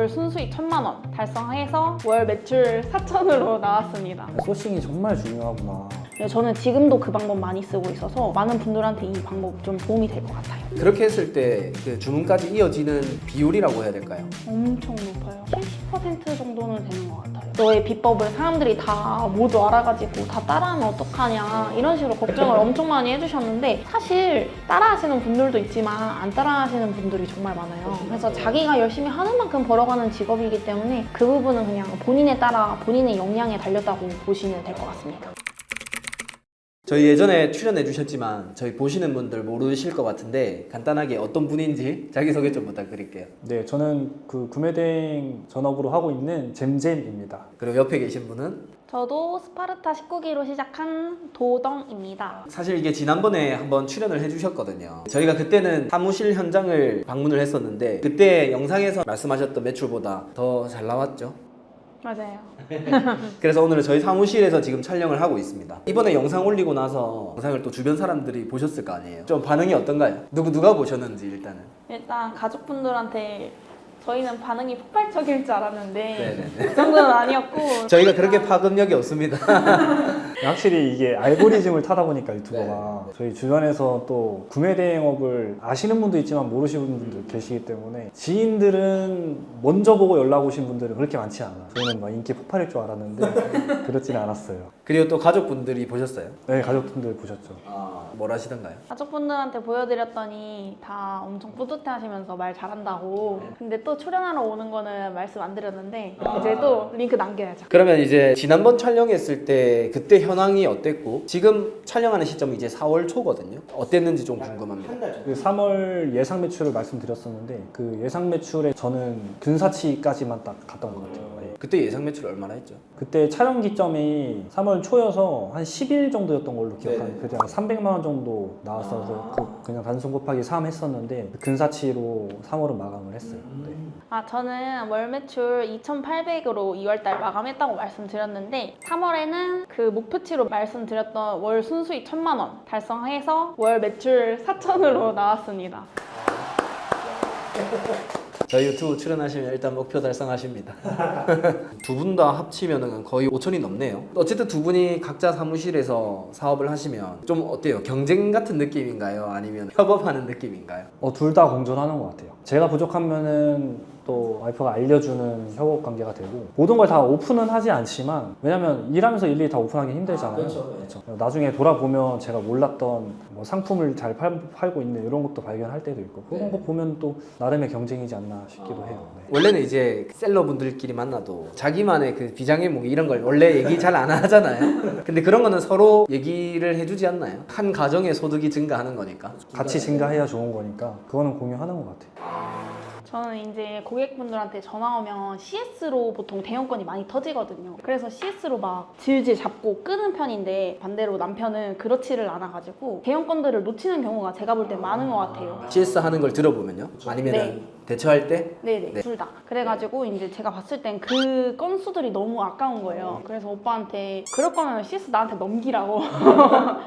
월 순수익 1,000만 원 달성해서 월 매출 4천으로 나왔습니다. 소싱이 정말 중요하구나. 네, 저는 지금도 그 방법 많이 쓰고 있어서 많은 분들한테 이 방법 좀 도움이 될 것 같아요. 그렇게 했을 때 그 주문까지 이어지는 비율이라고 해야 될까요? 엄청 높아요. 70% 정도는 되는 것 같아요. 너의 비법을 사람들이 다 모두 알아가지고 다 따라하면 어떡하냐 이런 식으로 걱정을 엄청 많이 해주셨는데 사실 따라하시는 분들도 있지만 안 따라하시는 분들이 정말 많아요. 그래서 자기가 열심히 하는 만큼 벌어가는 직업이기 때문에 그 부분은 그냥 본인에 따라 본인의 역량에 달렸다고 보시면 될 것 같습니다. 저희 예전에 출연해 주셨지만 저희 보시는 분들 모르실 것 같은데 간단하게 어떤 분인지 자기소개 좀 부탁드릴게요. 네, 저는 그 구매대행 전업으로 하고 있는 잼잼입니다. 그리고 옆에 계신 분은 저도 스파르타 19기로 시작한 도덩입니다. 사실 이게 지난번에 한번 출연을 해주셨거든요. 저희가 그때는 사무실 현장을 방문을 했었는데 그때 영상에서 말씀하셨던 매출보다 더 잘 나왔죠? 맞아요. 그래서 오늘은 저희 사무실에서 지금 촬영을 하고 있습니다. 이번에 영상 올리고 나서 영상을 또 주변 사람들이 보셨을 거 아니에요? 좀 반응이 어떤가요? 누가 보셨는지 일단은. 일단 가족분들한테 저희는 반응이 폭발적일 줄 알았는데 네네네. 그 정도는 아니었고 저희가 그렇게 파급력이 없습니다. 확실히 이게 알고리즘을 타다 보니까 유튜버가 저희 주변에서 또 구매대행업을 아시는 분도 있지만 모르시는 분들 계시기 때문에 지인들은 먼저 보고 연락 오신 분들은 그렇게 많지 않아요. 저희는 막 인기 폭발일 줄 알았는데 그렇지는 않았어요. 그리고 또 가족분들이 보셨어요? 네, 가족분들 보셨죠. 뭘 하시던가요? 가족분들한테 보여드렸더니 다 엄청 뿌듯해 하시면서 말 잘한다고. 근데 또 출연하러 오는 거는 말씀 안 드렸는데 이제 또 링크 남겨야죠. 그러면 이제 지난번 촬영했을 때 그때 현황이 어땠고 지금 촬영하는 시점이 이제 4월 초거든요. 어땠는지 좀 궁금합니다. 그 3월 예상 매출을 말씀드렸었는데 그 예상 매출에 저는 근사치까지만 딱 갔던 것 같아요. 네. 그때 예상 매출 얼마나 했죠? 그때 촬영 기점이 3월 초여서 한 10일 정도였던 걸로 기억하는데 네. 그때 한 300만 원 정도 나왔어서 그냥 단순 곱하기 3 했었는데 근사치로 3월은 마감을 했어요. 네. 저는 월 매출 2,800으로 2월달 마감했다고 말씀드렸는데 3월에는 그 목표치로 말씀드렸던 월 순수익 1,000만 원 달성해서 월 매출 4천으로 나왔습니다. 저희 유튜브 출연하시면 일단 목표 달성하십니다. 두 분 다 합치면 거의 5천이 넘네요. 어쨌든 두 분이 각자 사무실에서 사업을 하시면 좀 어때요? 경쟁 같은 느낌인가요? 아니면 협업하는 느낌인가요? 둘 다 공존하는 것 같아요. 제가 부족하면은 또 와이프가 알려주는 협업 관계가 되고 모든 걸 다 오픈은 하지 않지만 왜냐면 일하면서 일일이 다 오픈하기 힘들잖아요. 그렇죠. 나중에 돌아보면 제가 몰랐던 뭐 상품을 잘 팔고 있는 이런 것도 발견할 때도 있고 그런 거 보면 또 나름의 경쟁이지 않나 싶기도 해요. 네. 원래는 이제 셀러분들끼리 만나도 자기만의 그 비장의 무기 이런 걸 원래 얘기 잘 안 하잖아요. 근데 그런 거는 서로 얘기를 해주지 않나요? 한 가정의 소득이 증가하는 거니까. 같이 증가해야 좋은 거니까 그거는 공유하는 것 같아요. 저는 이제 고객분들한테 전화 오면 CS로 보통 대형건이 많이 터지거든요. 그래서 CS로 막 질질 잡고 끄는 편인데 반대로 남편은 그렇지를 않아가지고 대형건들을 놓치는 경우가 제가 볼 때 많은 것 같아요. CS 하는 걸 들어보면요? 아니면 네. 대처할 때? 네네, 네. 둘 다. 그래가지고 이제 제가 봤을 땐 그 건수들이 너무 아까운 거예요. 그래서 오빠한테 그럴 거면 CS 나한테 넘기라고.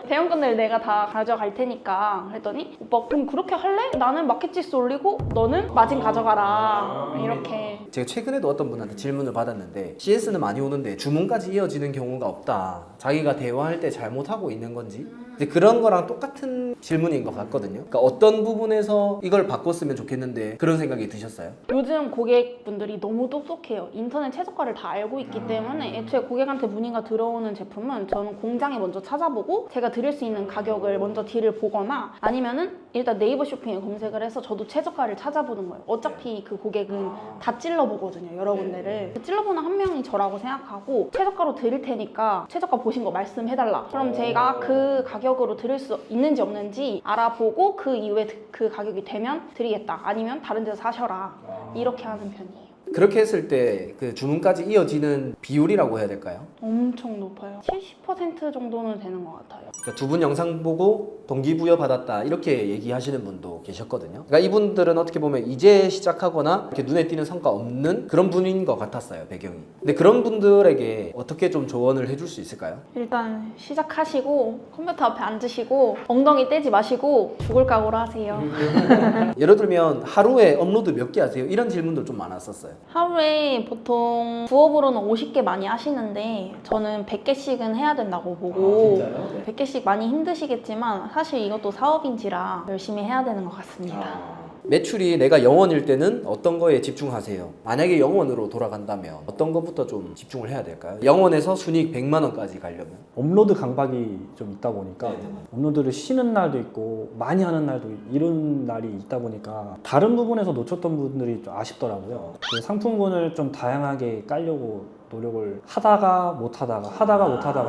대형건들 내가 다 가져갈 테니까. 그랬더니 오빠 그럼 그렇게 할래? 나는 마켓 지수 올리고 너는 마진 가져가라. 이렇게. 제가 최근에도 어떤 분한테 질문을 받았는데 CS는 많이 오는데 주문까지 이어지는 경우가 없다. 자기가 대화할 때 잘못하고 있는 건지 이제 그런 거랑 똑같은 질문인 것 같거든요. 그러니까 어떤 부분에서 이걸 바꿨으면 좋겠는데 그런 생각이 드셨어요? 요즘 고객분들이 너무 똑똑해요. 인터넷 최저가를 다 알고 있기 때문에 애초에 고객한테 문의가 들어오는 제품은 저는 공장에 먼저 찾아보고 제가 드릴 수 있는 가격을 먼저 딜을 보거나 아니면은 일단 네이버 쇼핑에 검색을 해서 저도 최저가를 찾아보는 거예요. 어차피 그 고객은 다 찔러보거든요. 여러 군데를. 찔러보는 한 명이 저라고 생각하고 최저가로 드릴 테니까 최저가 보신 거 말씀해달라. 그럼 제가 그 가격으로 드릴 수 있는지 없는지 알아보고 그 이후에 그 가격이 되면 드리겠다. 아니면 다른 데서 사셔라. 이렇게 하는 편이에요. 그렇게 했을 때 그 주문까지 이어지는 비율이라고 해야 될까요? 엄청 높아요. 70% 정도는 되는 것 같아요. 그러니까 두 분 영상 보고 동기부여 받았다 이렇게 얘기하시는 분도 계셨거든요. 그러니까 이분들은 어떻게 보면 이제 시작하거나 이렇게 눈에 띄는 성과 없는 그런 분인 것 같았어요, 배경이. 근데 그런 분들에게 어떻게 좀 조언을 해줄 수 있을까요? 일단 시작하시고 컴퓨터 앞에 앉으시고 엉덩이 떼지 마시고 죽을 각오로 하세요. 예를 들면 하루에 업로드 몇 개 하세요? 이런 질문도 좀 많았었어요. 하루에 보통 부업으로는 50개 많이 하시는데 저는 100개씩은 해야 된다고 보고 100개씩 많이 힘드시겠지만 사실 이것도 사업인지라 열심히 해야 되는 것 같습니다. 매출이 내가 0원일 때는 어떤 거에 집중하세요? 만약에 0원으로 돌아간다면 어떤 것부터 좀 집중을 해야 될까요? 0원에서 순이익 100만 원까지 가려면 업로드 강박이 좀 있다 보니까 업로드를 쉬는 날도 있고 많이 하는 날도 이런 날이 있다 보니까 다른 부분에서 놓쳤던 분들이 좀 아쉽더라고요. 그 상품군을 좀 다양하게 깔려고 노력을 하다가 못하다가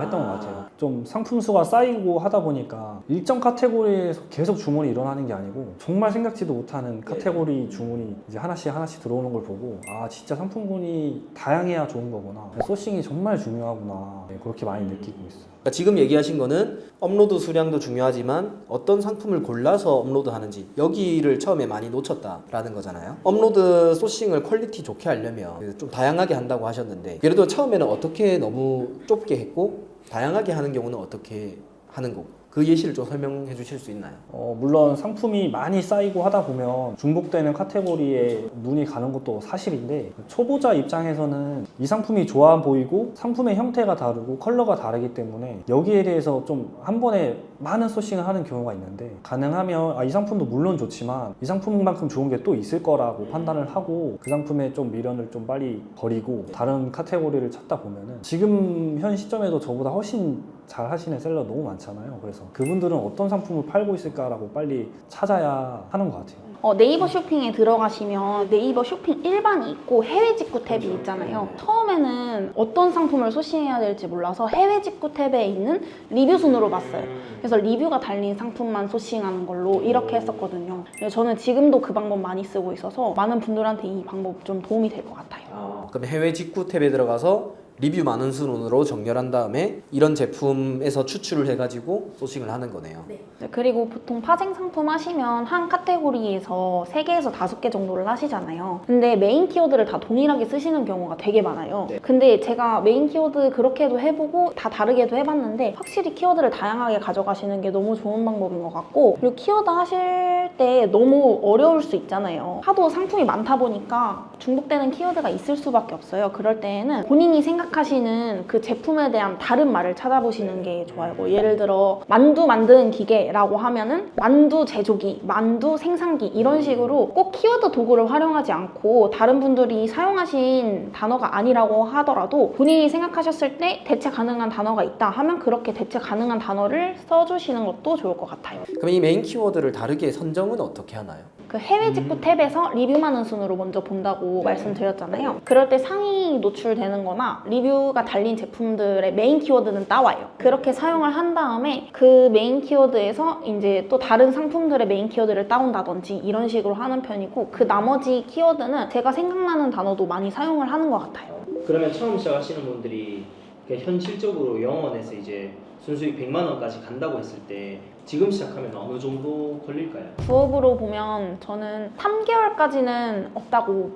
했던 것 같아요. 좀 상품 수가 쌓이고 하다 보니까 일정 카테고리에서 계속 주문이 일어나는 게 아니고 정말 생각지도 못하는 카테고리 주문이 이제 하나씩 들어오는 걸 보고 아 진짜 상품군이 다양해야 좋은 거구나. 소싱이 정말 중요하구나. 네, 그렇게 많이 느끼고 있어요. 그러니까 지금 얘기하신 거는 업로드 수량도 중요하지만 어떤 상품을 골라서 업로드하는지 여기를 처음에 많이 놓쳤다라는 거잖아요. 업로드 소싱을 퀄리티 좋게 하려면 좀 다양하게 한다고 하셨는데 예를 들어 처음에는 어떻게 너무 좁게 했고 다양하게 하는 경우는 어떻게 하는 거고 그 예시를 좀 설명해 주실 수 있나요? 물론 상품이 많이 쌓이고 하다 보면 중복되는 카테고리에 눈이 가는 것도 사실인데 초보자 입장에서는 이 상품이 좋아 보이고 상품의 형태가 다르고 컬러가 다르기 때문에 여기에 대해서 좀 한 번에 많은 소싱을 하는 경우가 있는데 가능하면 이 상품도 물론 좋지만 이 상품만큼 좋은 게 또 있을 거라고 판단을 하고 그 상품에 좀 미련을 좀 빨리 버리고 다른 카테고리를 찾다 보면은 지금 현 시점에도 저보다 훨씬 잘 하시는 셀러 너무 많잖아요. 그래서 그분들은 어떤 상품을 팔고 있을까라고 빨리 찾아야 하는 것 같아요. 네이버 쇼핑에 들어가시면 네이버 쇼핑 일반이 있고 해외 직구 탭이 있잖아요. 처음에는 어떤 상품을 소싱해야 될지 몰라서 해외 직구 탭에 있는 리뷰 순으로 봤어요. 그래서 리뷰가 달린 상품만 소싱하는 걸로 이렇게 했었거든요. 그래서 저는 지금도 그 방법 많이 쓰고 있어서 많은 분들한테 이 방법 좀 도움이 될 것 같아요. 그럼 해외 직구 탭에 들어가서 리뷰 많은 순으로 정렬한 다음에 이런 제품에서 추출을 해가지고 소싱을 하는 거네요. 네, 그리고 보통 파생 상품 하시면 한 카테고리에서 3개에서 5개 정도를 하시잖아요. 근데 메인 키워드를 다 동일하게 쓰시는 경우가 되게 많아요. 근데 제가 메인 키워드 그렇게도 해보고 다 다르게도 해봤는데 확실히 키워드를 다양하게 가져가시는 게 너무 좋은 방법인 것 같고 그리고 키워드 하실 때 너무 어려울 수 있잖아요. 하도 상품이 많다 보니까 중복되는 키워드가 있을 수밖에 없어요. 그럴 때에는 본인이 생각하시는 그 제품에 대한 다른 말을 찾아보시는 게 좋아요. 뭐 예를 들어 만두 만드는 기계라고 하면은 만두 제조기, 만두 생산기 이런 식으로 꼭 키워드 도구를 활용하지 않고 다른 분들이 사용하신 단어가 아니라고 하더라도 본인이 생각하셨을 때 대체 가능한 단어가 있다 하면 그렇게 대체 가능한 단어를 써주시는 것도 좋을 것 같아요. 그럼 이 메인 키워드를 다르게 선정은 어떻게 하나요? 그 해외 직구 탭에서 리뷰 많은 순으로 먼저 본다고 말씀드렸잖아요. 그럴 때 상위 노출되는 거나 리뷰가 달린 제품들의 메인 키워드는 따와요. 그렇게 사용을 한 다음에 그 메인 키워드에서 이제 또 다른 상품들의 메인 키워드를 따온다든지 이런 식으로 하는 편이고 그 나머지 키워드는 제가 생각나는 단어도 많이 사용을 하는 것 같아요. 그러면 처음 시작하시는 분들이 현실적으로 0원에서 이제 순수익 100만 원까지 간다고 했을 때 지금 시작하면 어느 정도 걸릴까요? 부업으로 보면 저는 3개월까지는 없다고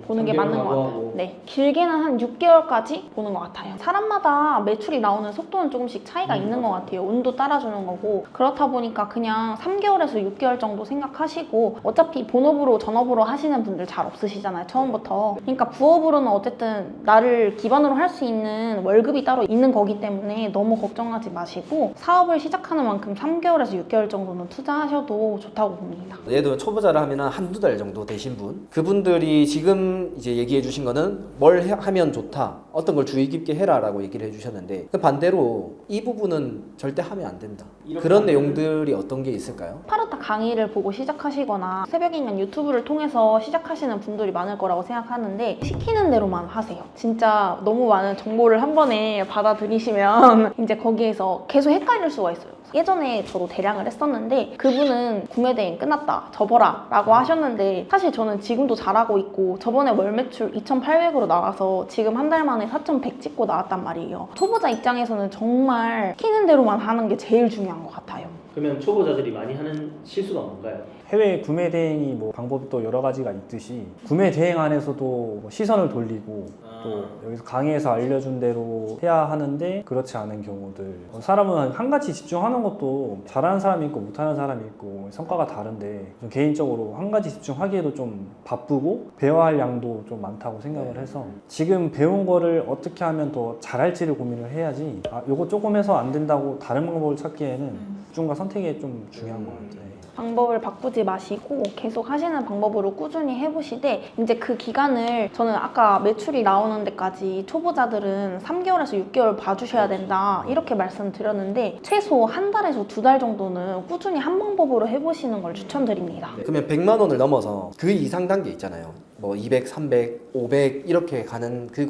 보는 게 맞는 것 같아요. 네, 길게는 한 6개월까지 보는 것 같아요. 사람마다 매출이 나오는 속도는 조금씩 차이가 있는 것 같아요. 운도 따라주는 거고 그렇다 보니까 그냥 3개월에서 6개월 정도 생각하시고 어차피 본업으로 전업으로 하시는 분들 잘 없으시잖아요. 처음부터. 그러니까 부업으로는 어쨌든 나를 기반으로 할 수 있는 월급이 따로 있는 거기 때문에 너무 걱정하지 마시고 사업을 시작하는 만큼 3개월에서 6개월 정도는 투자하셔도 좋다고 봅니다. 예를 들면 초보자를 하면 한두 달 정도 되신 분 그분들이 지금 이제 얘기해 주신 거는 뭘 하면 좋다 어떤 걸 주의 깊게 해라 라고 얘기를 해주셨는데 그 반대로 이 부분은 절대 하면 안 된다 그런 내용들이 어떤 게 있을까요? 스파르타 강의를 보고 시작하시거나 새벽인간 유튜브를 통해서 시작하시는 분들이 많을 거라고 생각하는데 시키는 대로만 하세요. 진짜 너무 많은 정보를 한 번에 받아들이시면 이제 거기에서 계속 헷갈릴 수가 있어요. 예전에 저도 대량을 했었는데 그분은 구매 대행 끝났다 접어라 라고 하셨는데 사실 저는 지금도 잘하고 있고 저번에 월 매출 2,800으로 나와서 지금 한 달 만에 4,100 찍고 나왔단 말이에요. 초보자 입장에서는 정말 시키는 대로만 하는 게 제일 중요한 것 같아요. 그러면 초보자들이 많이 하는 실수가 뭔가요? 해외 구매 대행이 뭐 방법이 또 여러 가지가 있듯이 구매 대행 안에서도 뭐 시선을 돌리고 또 여기서 강의에서 알려준 대로 해야 하는데 그렇지 않은 경우들. 사람은 한 가지 집중하는 것도 잘하는 사람이 있고 못하는 사람이 있고 성과가 다른데 좀 개인적으로 한 가지 집중하기에도 좀 바쁘고 배워야 할 양도 좀 많다고 생각을 해서 지금 배운 거를 어떻게 하면 더 잘할지를 고민을 해야지 요거 조금 해서 안 된다고 다른 방법을 찾기에는 집중과 선택이 좀 중요한 것 같아요. 방법을 바꾸지 마시고 계속 하시는 방법으로 꾸준히 해보시되 이제 그 기간을 저는 아까 매출이 나오는 데까지 초보자들은 3개월에서 6개월 봐주셔야 된다 이렇게 말씀드렸는데 최소 한 달에서 2달 정도는 꾸준히 한 방법으로 해보시는 걸 추천드립니다. 그러면 100만 원을 넘어서 그 이상 단계 있잖아요. 뭐 200, 300, 500 이렇게 가는 그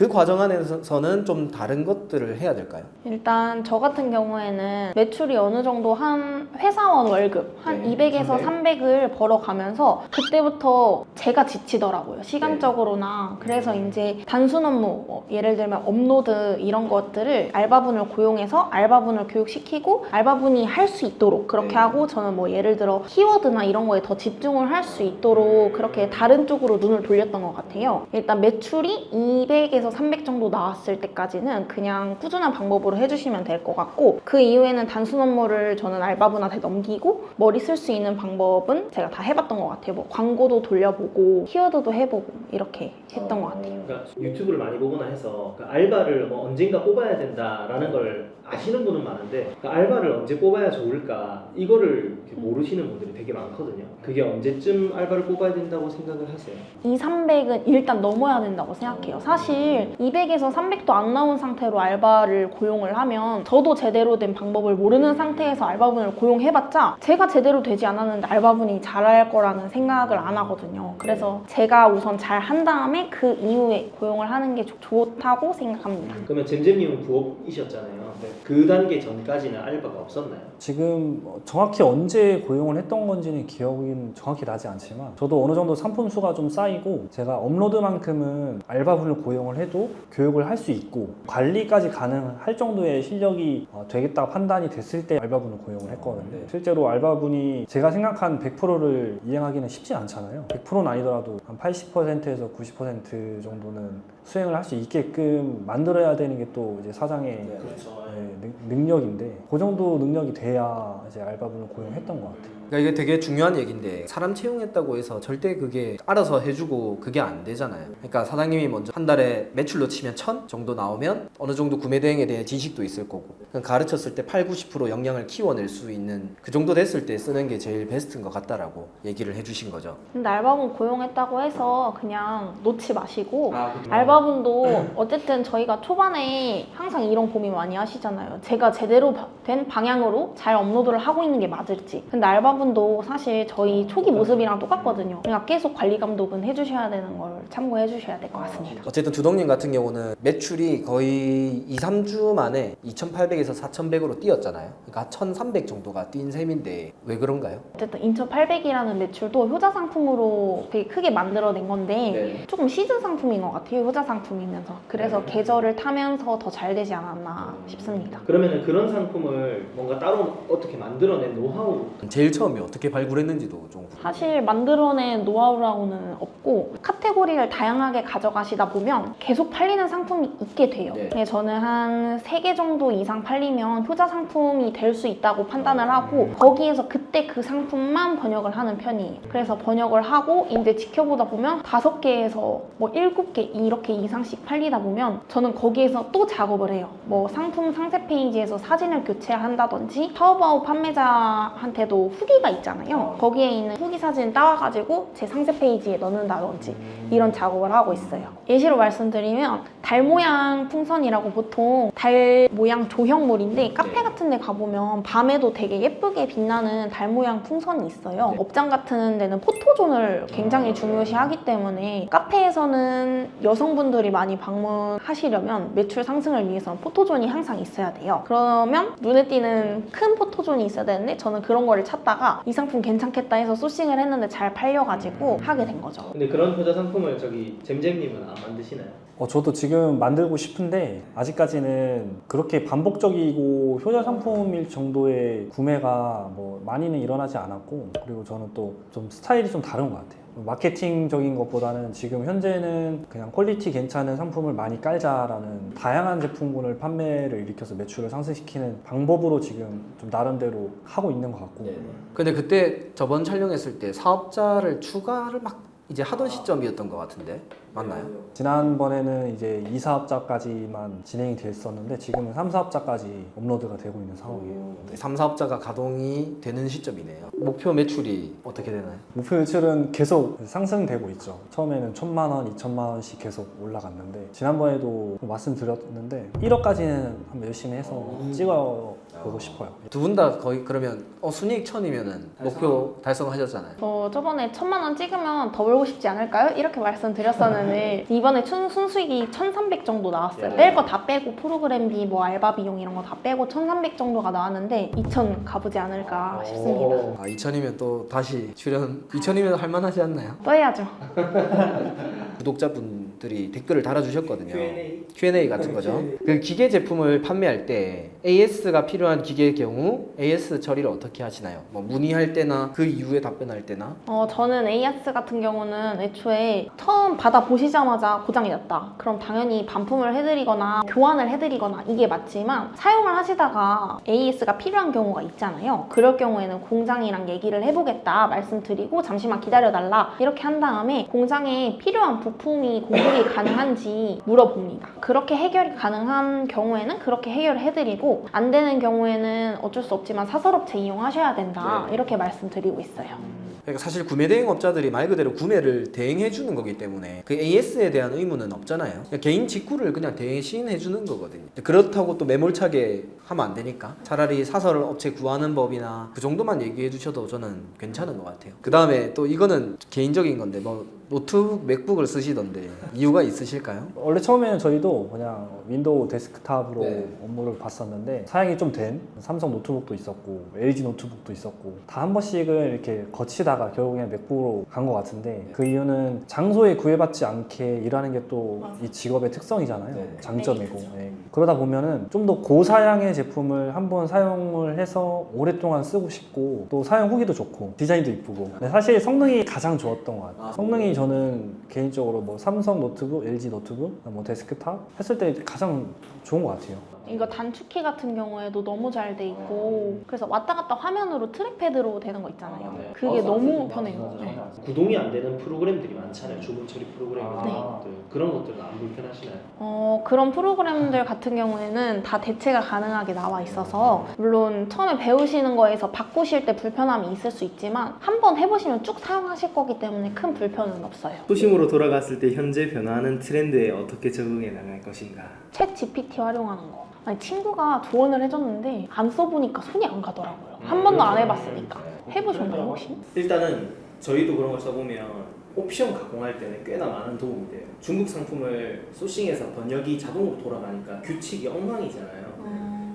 과정 안에서는 좀 다른 것들을 해야 될까요? 일단 저 같은 경우에는 매출이 어느 정도 한 회사원 월급 한 네, 200에서 300을 벌어가면서 그때부터 제가 지치더라고요. 네. 시간적으로나. 그래서 이제 단순 업무, 뭐 예를 들면 업로드 이런 것들을 알바분을 고용해서 알바분을 교육시키고 알바분이 할 수 있도록 그렇게 네. 하고 저는 뭐 예를 들어 키워드나 이런 거에 더 집중을 할 수 있도록 그렇게 다른 쪽으로 눈을 돌렸던 것 같아요. 일단 매출이 200에서 300 정도 나왔을 때까지는 그냥 꾸준한 방법으로 해주시면 될 것 같고 그 이후에는 단순 업무를 저는 알바분한테 넘기고 머리 쓸 수 있는 방법은 제가 다 해봤던 것 같아요. 뭐 광고도 돌려보고 키워드도 해보고 이렇게 했던 것 같아요. 그러니까 유튜브를 많이 보거나 해서 그러니까 알바를 뭐 언젠가 뽑아야 된다라는 걸 아시는 분은 많은데 그러니까 알바를 언제 뽑아야 좋을까 이거를 이렇게 모르시는 분들이 되게 많거든요. 그게 언제쯤 알바를 뽑아야 된다고 생각을 하세요? 2, 300은 일단 넘어야 된다고 생각해요. 사실 200에서 300도 안 나온 상태로 알바를 고용을 하면 저도 제대로 된 방법을 모르는 상태에서 알바분을 고용해봤자 제가 제대로 되지 않았는데 알바분이 잘할 거라는 생각을 안 하거든요. 그래서 제가 우선 잘 한 다음에 그 이후에 고용을 하는 게 좋다고 생각합니다. 그러면 잼잼님은 부업이셨잖아요. 그 단계 전까지는 알바가 없었나요? 지금 정확히 언제 고용을 했던 건지는 기억은 정확히 나지 않지만 저도 어느 정도 상품 수가 좀 쌓이고 제가 업로드만큼은 알바분을 고용을 해도 교육을 할 수 있고 관리까지 가능할 정도의 실력이 되겠다 판단이 됐을 때 알바분을 고용을 했거든요. 실제로 알바분이 제가 생각한 100%를 이행하기는 쉽지 않잖아요. 100%는 아니더라도 한 80%에서 90% 정도는 수행을 할 수 있게끔 만들어야 되는 게 또 이제 사장의 능력인데 그 정도 능력이 돼야 이제 알바분을 고용했던 것 같아요. 그러니까 이게 되게 중요한 얘기인데 사람 채용했다고 해서 절대 그게 알아서 해주고 그게 안 되잖아요. 그러니까 사장님이 먼저 한 달에 매출로 치면 1000 정도 나오면 어느 정도 구매 대행에 대한 지식도 있을 거고 가르쳤을 때 8, 90% 역량을 키워낼 수 있는 그 정도 됐을 때 쓰는 게 제일 베스트인 것 같다라고 얘기를 해주신 거죠. 근데 알바분 고용했다고 해서 그냥 놓지 마시고 그렇죠. 알바분도 어쨌든 저희가 초반에 항상 이런 고민 많이 하시잖아요. 제가 제대로 된 방향으로 잘 업로드를 하고 있는 게 맞을지. 근데 알바분도 사실 저희 초기 모습이랑 똑같거든요. 그러니까 계속 관리 감독은 해주셔야 되는 걸 참고해 주셔야 될 것 같습니다. 어쨌든 두동님 같은 경우는 매출이 거의 2, 3주 만에 2,800에서 4,100으로 뛰었잖아요. 그러니까 1,300 정도가 뛴 셈인데 왜 그런가요? 어쨌든 2,800이라는 매출도 효자 상품으로 되게 크게 만들어낸 건데 네. 조금 시즌 상품인 것 같아요. 효자 상품이면서. 그래서 계절을 타면서 더 잘 되지 않았나 싶습니다. 그러면은 그런 상품을 뭔가 따로 어떻게 만들어낸 노하우 제일 처음에 어떻게 발굴했는지도 좀 사실 만들어낸 노하우라고는 없고 카테고리를 다양하게 가져가시다 보면 계속 팔리는 상품이 있게 돼요. 네. 근데 저는 한 3개 정도 이상 팔리면 효자 상품이 될 수 있다고 판단을 하고 거기에서 그때 그 상품만 번역을 하는 편이에요. 그래서 번역을 하고 이제 지켜보다 보면 5개에서 뭐 7개 이렇게 이상씩 팔리다 보면 저는 거기에서 또 작업을 해요. 뭐 상품 상세 페이지에서 사진을 교체한다든지 타오바오 판매자한테도 후기가 있잖아요. 거기에 있는 후기 사진 따와가지고 제 상세 페이지에 넣는다든지 이런 작업을 하고 있어요. 예시로 말씀드리면 달 모양 풍선이라고 보통 달 모양 조형물인데 카페 같은 데 가보면 밤에도 되게 예쁘게 빛나는 달 모양 풍선이 있어요. 업장 같은 데는 포토존을 굉장히 중요시하기 때문에 카페에서는 여성분들이 많이 방문하시려면 매출 상승을 위해서는 포토존이 항상 있어야 돼요. 그러면 눈에 띄는 큰 포토존이 있어야 되는데 저는 그런 거를 찾다가 하다가 이 상품 괜찮겠다 해서 소싱을 했는데 잘 팔려가지고 하게 된 거죠. 근데 그런 효자 상품을 저기 잼잼님은 안 만드시나요? 저도 지금 만들고 싶은데 아직까지는 그렇게 반복적이고 효자 상품일 정도의 구매가 뭐 많이는 일어나지 않았고, 그리고 저는 또 좀 스타일이 좀 다른 것 같아요. 마케팅적인 것보다는 지금 현재는 그냥 퀄리티 괜찮은 상품을 많이 깔자라는 다양한 제품군을 판매를 일으켜서 매출을 상승시키는 방법으로 지금 좀 나름대로 하고 있는 것 같고. 근데 그때 저번 촬영했을 때 사업자를 추가를 막 이제 하던 시점이었던 것 같은데 맞나요? 지난번에는 이제 2사업자까지만 진행이 됐었는데 지금은 3사업자까지 업로드가 되고 있는 상황이에요. 3사업자가 가동이 되는 시점이네요. 목표 매출이 어떻게 되나요? 목표 매출은 계속 상승되고 있죠. 처음에는 1,000만 원, 2,000만 원씩 계속 올라갔는데 지난번에도 말씀드렸는데 1억까지는 한번 열심히 해서 찍어보고 싶어요. 두 분 다 거의 그러면 순이익 1000이면은 목표 달성하셨잖아요. 저 저번에 1,000만 원 찍으면 더 벌고 싶지 않을까요? 이렇게 말씀드렸었는데 이번에 순수익이 1,300 정도 나왔어요. 뺄 거 다 빼고 프로그램비, 뭐 알바 비용 이런 거 다 빼고 1,300 정도가 나왔는데 2,000 가보지 않을까 싶습니다. 2000이면 또 다시 출연 2000이면 할만하지 않나요? 또 해야죠. 구독자분들이 댓글을 달아주셨거든요. Q&A? Q&A 같은 거죠. 그 기계 제품을 판매할 때 AS가 필요한 기계의 경우 AS 처리를 어떻게 하시나요? 뭐 문의할 때나 그 이후에 답변할 때나? 저는 AS 같은 경우는 애초에 처음 받아보시자마자 고장이 났다. 그럼 당연히 반품을 해드리거나 교환을 해드리거나 이게 맞지만 사용을 하시다가 AS가 필요한 경우가 있잖아요. 그럴 경우에는 공장이랑 얘기를 해보겠다 말씀드리고 잠시만 기다려달라 이렇게 한 다음에 공장에 필요한 부품이 공급이 가능한지 물어봅니다. 그렇게 해결이 가능한 경우에는 그렇게 해결을 해드리고 안 되는 경우에는 어쩔 수 없지만 사설업체 이용하셔야 된다 이렇게 말씀드리고 있어요. 그러니까 사실 구매 대행업자들이 말 그대로 구매를 대행해 주는 거기 때문에 그 AS에 대한 의무는 없잖아요. 그냥 개인 직구를 그냥 대신해 주는 거거든요. 그렇다고 또 매몰차게 하면 안 되니까 차라리 사설 업체 구하는 법이나 그 정도만 얘기해 주셔도 저는 괜찮은 것 같아요. 그 다음에 또 이거는 개인적인 건데 뭐 노트북 맥북을 쓰시던데 이유가 있으실까요? 원래 처음에는 저희도 그냥 윈도우 데스크탑으로 업무를 봤었는데 사양이 좀 된 삼성 노트북도 있었고 LG 노트북도 있었고 다 한 번씩은 이렇게 거치다가 결국엔 맥북으로 간 것 같은데 그 이유는 장소에 구애받지 않게 일하는 게 또 이 직업의 특성이잖아요. 장점이고. 그러다 보면은 좀 더 고사양의 제품을 한번 사용을 해서 오랫동안 쓰고 싶고 또 사용 후기도 좋고 디자인도 이쁘고 근데 사실 성능이 가장 좋았던 것 같아요. 성능이 저는 개인적으로 뭐 삼성 노트북, LG 노트북, 뭐 데스크탑 했을 때 가장 좋은 것 같아요. 이거 단축키 같은 경우에도 너무 잘 돼 있고 그래서 왔다 갔다 화면으로 트랙패드로 되는 거 있잖아요. 그게 너무 편해요. 네. 구동이 안 되는 프로그램들이 많잖아요. 주문 처리 프로그램 같은 네. 것들. 그런 것들은 안 불편하시나요? 그런 프로그램들 같은 경우에는 다 대체가 가능하게 나와 있어서 물론 처음에 배우시는 거에서 바꾸실 때 불편함이 있을 수 있지만 한번 해보시면 쭉 사용하실 거기 때문에 큰 불편은 없어요. 초심으로 돌아갔을 때 현재 변화하는 트렌드에 어떻게 적응해 나갈 것인가? 챗 GPT 활용하는 거. 아니 친구가 조언을 해줬는데 안 써보니까 손이 안 가더라고요. 한 번도 안 해봤으니까. 해보셨나요 혹시? 일단은 저희도 그런 걸 써보면 옵션 가공할 때는 꽤나 많은 도움이 돼요. 중국 상품을 소싱해서 번역이 자동으로 돌아가니까 규칙이 엉망이잖아요.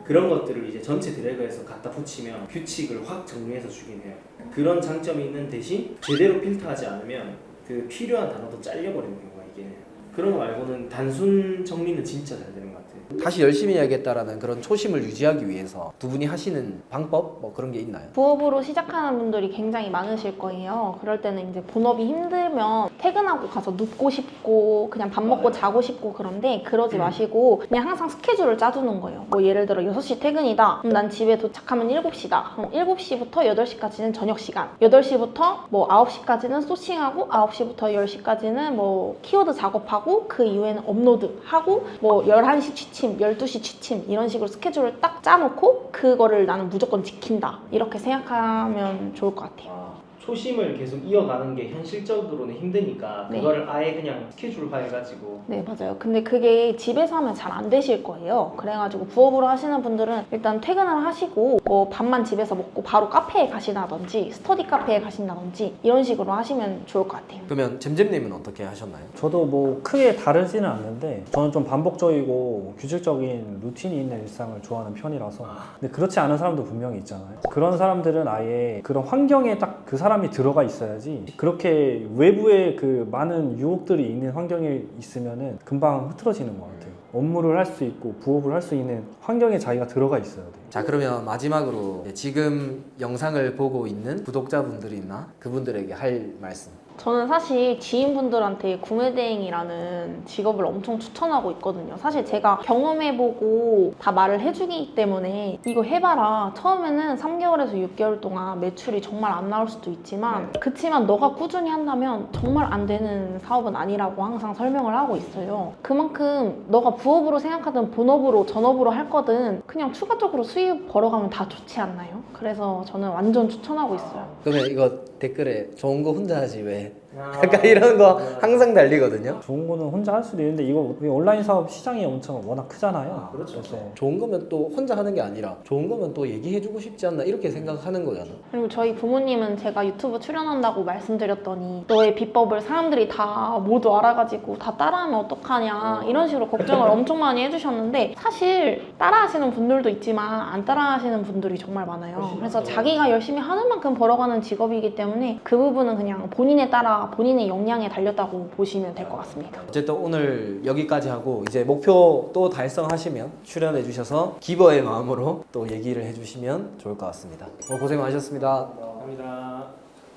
그런 것들을 이제 전체 드래그해서 갖다 붙이면 규칙을 확 정리해서 주긴 해요. 그런 장점이 있는 대신 제대로 필터하지 않으면 그 필요한 단어도 잘려버리는 경우가 있긴 해요. 그런 거 말고는 단순 정리는 진짜 잘 되는 것 같아요. 다시 열심히 해야겠다라는 그런 초심을 유지하기 위해서 두 분이 하시는 방법 뭐 그런 게 있나요? 부업으로 시작하는 분들이 굉장히 많으실 거예요. 그럴 때는 이제 본업이 힘들면 퇴근하고 가서 눕고 싶고 그냥 밥 먹고 자고 싶고 그런데 그러지 마시고 그냥 항상 스케줄을 짜두는 거예요. 뭐 예를 들어 6시 퇴근이다. 그럼 난 집에 도착하면 7시다. 그럼 7시부터 8시까지는 저녁 시간. 8시부터 뭐 9시까지는 소싱하고 9시부터 10시까지는 뭐 키워드 작업하고 그 이후에는 업로드하고 뭐 11시 취침, 12시 취침 이런 식으로 스케줄을 딱 짜놓고 그거를 나는 무조건 지킨다. 이렇게 생각하면 좋을 것 같아요. 초심을 계속 이어가는 게 현실적으로는 힘드니까 네. 그거를 아예 그냥 스케줄화 해가지고 네, 맞아요. 근데 그게 집에서 하면 잘 안 되실 거예요. 그래가지고 부업으로 하시는 분들은 일단 퇴근을 하시고 뭐 밥만 집에서 먹고 바로 카페에 가시나든지 스터디 카페에 가신다든지 이런 식으로 하시면 좋을 것 같아요. 그러면 잼잼님은 어떻게 하셨나요? 저도 뭐 크게 다르지는 않는데 저는 좀 반복적이고 규칙적인 루틴이 있는 일상을 좋아하는 편이라서 근데 그렇지 않은 사람도 분명히 있잖아요. 그런 사람들은 아예 그런 환경에 딱 그 사람이 들어가 있어야지 그렇게 외부에 그 많은 유혹들이 있는 환경에 있으면은 금방 흐트러지는 것 같아요. 업무를 할 수 있고 부업을 할 수 있는 환경에 자기가 들어가 있어야 돼요. 자, 그러면 마지막으로 지금 영상을 보고 있는 구독자분들이 있나? 그분들에게 할 말씀. 저는 사실 지인분들한테 구매대행이라는 직업을 엄청 추천하고 있거든요. 사실 제가 경험해보고 다 말을 해주기 때문에 이거 해봐라. 처음에는 3개월에서 6개월 동안 매출이 정말 안 나올 수도 있지만 그치만 너가 꾸준히 한다면 정말 안 되는 사업은 아니라고 항상 설명을 하고 있어요. 그만큼 너가 부업으로 생각하든 본업으로 전업으로 할 거든 그냥 추가적으로 수입 벌어가면 다 좋지 않나요? 그래서 저는 완전 추천하고 있어요. 그러면 이거 댓글에 좋은 거 혼자 하지 왜? 약간 이런 거 항상 달리거든요. 좋은 거는 혼자 할 수도 있는데 이거 온라인 사업 시장이 엄청 워낙 크잖아요. 그렇죠. 그래서 좋은 거면 또 혼자 하는 게 아니라 좋은 거면 또 얘기해주고 싶지 않나 이렇게 생각하는 거잖아. 그리고 저희 부모님은 제가 유튜브 출연한다고 말씀드렸더니 너의 비법을 사람들이 다 모두 알아가지고 다 따라하면 어떡하냐 이런 식으로 걱정을 엄청 많이 해주셨는데 사실 따라하시는 분들도 있지만 안 따라하시는 분들이 정말 많아요. 그래서 자기가 열심히 하는 만큼 벌어가는 직업이기 때문에 그 부분은 그냥 본인에 따라 본인의 역량에 달렸다고 보시면 될 것 같습니다. 어쨌든 오늘 여기까지 하고 이제 목표 또 달성하시면 출연해 주셔서 기버의 마음으로 또 얘기를 해주시면 좋을 것 같습니다. 오늘 고생 많으셨습니다. 감사합니다.